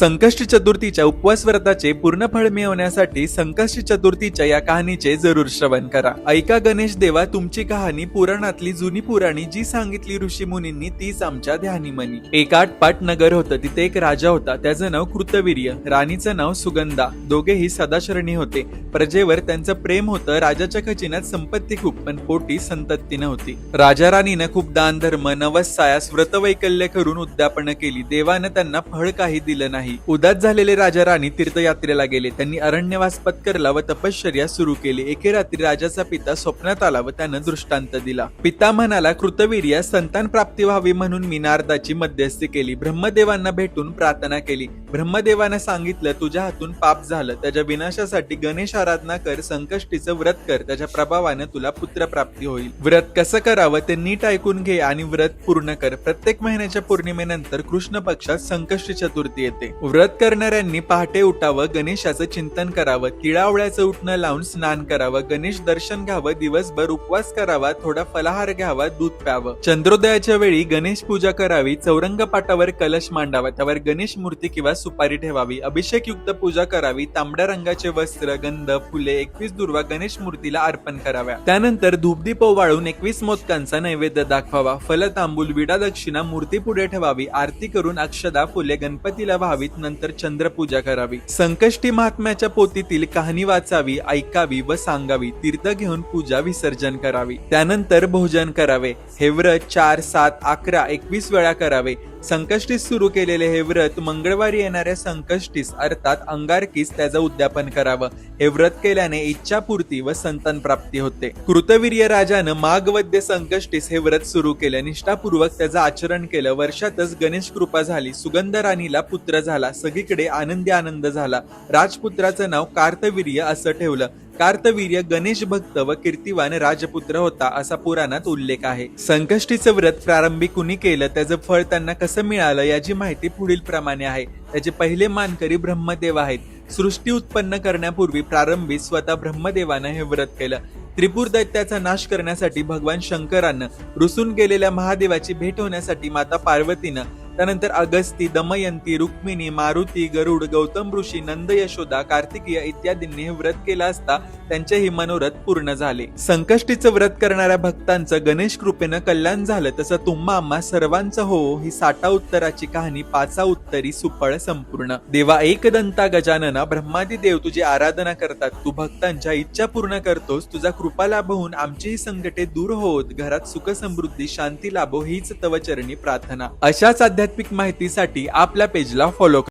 संकष्टी चतुर्थीच्या उपवास व्रताचे पूर्ण फळ मिळवण्यासाठी संकष्टी चतुर्थीच्या या कहाणीचे जरूर श्रवण करा। ऐका गणेश देवा, तुमची कहाणी पुराणातली जुनी पुराणी जी सांगितली ऋषी मुनींनी तीच आमच्या ध्यानी मनी। एक आटपाट नगर होतं, तिथे एक राजा होता, त्याचं नाव कृतवीर्य, राणीचं नाव सुगंधा। दोघेही सदाशरणी होते, प्रजेवर त्यांचं प्रेम होतं। राजाच्या खजिन्यात संपत्ती खूप, पण पोटी संतती नव्हती। राजा राणीनं खूप दान धर्म नवस सायास व्रतवैकल्य करून उद्यापन केली, देवानं त्यांना फळ काही दिलं नाही। उदास झालेले राजा राणी तीर्थयात्रेला गेले, त्यांनी अरण्यवास पत्करला व तपश्चर्या सुरू केली। एके रात्री राजाचा पिता स्वप्नात आला व त्यानं दृष्टांत दिला। पिता म्हणाला, कृतवीर्य, संतान प्राप्ती व्हावी म्हणून मी नारदाची मध्यस्थी केली, ब्रह्मदेवांना भेटून प्रार्थना केली। ब्रह्मदेवानं सांगितलं, तुझ्या हातून पाप झालं, त्याच्या विनाशासाठी गणेश आराधना कर, संकष्टीचं व्रत कर, त्याच्या प्रभावाने तुला पुत्र प्राप्ती होईल। व्रत कसं करावं ते नीट ऐकून घे आणि व्रत पूर्ण कर। प्रत्येक महिन्याच्या पौर्णिमेनंतर कृष्ण पक्षात संकष्टी चतुर्थी येते। व्रत करणाऱ्यांनी पहाटे उठावं, गणेशाचं चिंतन करावं, तिळावळ्याचं उठणं लावून स्नान करावं, गणेश दर्शन घ्यावं, दिवसभर उपवास करावा, थोडा फलाहार घ्यावा, दूध प्यावं। चंद्रोदयाच्या वेळी गणेश पूजा करावी, चौरंग पाटावर कलश मांडावा, त्यावर गणेश मूर्ती किंवा सुपारी ठेवावी, अभिषेक युक्त पूजा करावी, तांबड्या रंगाचे वस्त्र, गंध, फुले, 21 दुर्वा गणेश मूर्तीला अर्पण कराव्या। त्यानंतर धूपदीप ओवाळून 21 मोदकांचा नैवेद्य दाखवावा, फल तांबूल विडा दक्षिणा मूर्ती पुढे ठेवावी, आरती करून अक्षदा फुले गणपतीला व्हावीत, नंतर चंद्रपूजा करावी। संकष्टी महात्म्याच्या पोथीतील कहाणी वाचावी, ऐकावी व सांगावी, तीर्थ घेऊन पूजा विसर्जन करावी। त्यानंतर भोजन करावे। हे व्रत 4, 7, 11, 21 वेळा करावे। संकष्टीस सुरू केलेले हे व्रत मंगळवारी येणाऱ्या संकष्टीस अर्थात अंगारकीस त्याचं उद्यापन करावं। हे व्रत केल्याने इच्छापूर्ती व संतान प्राप्ती होते। कृतवीर्य राजानं माघ वद्य संकष्टीस हे व्रत सुरू केलं, निष्ठापूर्वक त्याचं आचरण केलं। वर्षातच गणेश कृपा झाली, सुगंध राणीला पुत्र झाला, सगळीकडे आनंदी आनंद झाला। राजपुत्राचं नाव कार्तवीर्य असं ठेवलं। कार्तवीर्य गणेश भक्त व कीर्तिवान राजपुत्र होता असा पुराणात उल्लेख आहे। संकष्टीचं व्रत प्रारंभी कुणी केलं, त्याचं फळ त्यांना कसं मिळालं याची माहिती पुढील प्रमाणे आहे। त्याचे पहिले मानकरी ब्रह्मदेव आहेत। सृष्टी उत्पन्न करण्यापूर्वी प्रारंभी स्वतः ब्रह्मदेवानं हे व्रत केलं। त्रिपुर दैत्याचा नाश करण्यासाठी भगवान शंकरानं, रुसून गेलेल्या महादेवाची भेट होण्यासाठी माता पार्वतीनं, त्यानंतर अगस्ती, दमयंती, रुक्मिणी, मारुती, गरुड, गौतम ऋषी, नंद, यशोदा, कार्तिकीय इत्यादींनी हे व्रत केलं असता त्यांचेही मनोरथ पूर्ण झाले। संकष्टीचं व्रत करणाऱ्या भक्तांचं गणेश कृपेनं कल्याण झालं, तसं तुम्हा आम्हा सर्वांचं हो ही 60 उत्तराची कहाणी 5 उत्तरी सुफळ संपूर्ण। देवा एकदंता गजानना, ब्रह्मादी देव तुझी आराधना करतात, तू भक्तांच्या इच्छा पूर्ण करतोस। तुझा कृपा लाभ होऊन आमचीही संकटे दूर होत, घरात सुख समृद्धी शांती लाभो हीच तव चरणी प्रार्थना। अशाच आध्यात्मिक माहितीसाठी आपल्या पेजला फॉलो करा।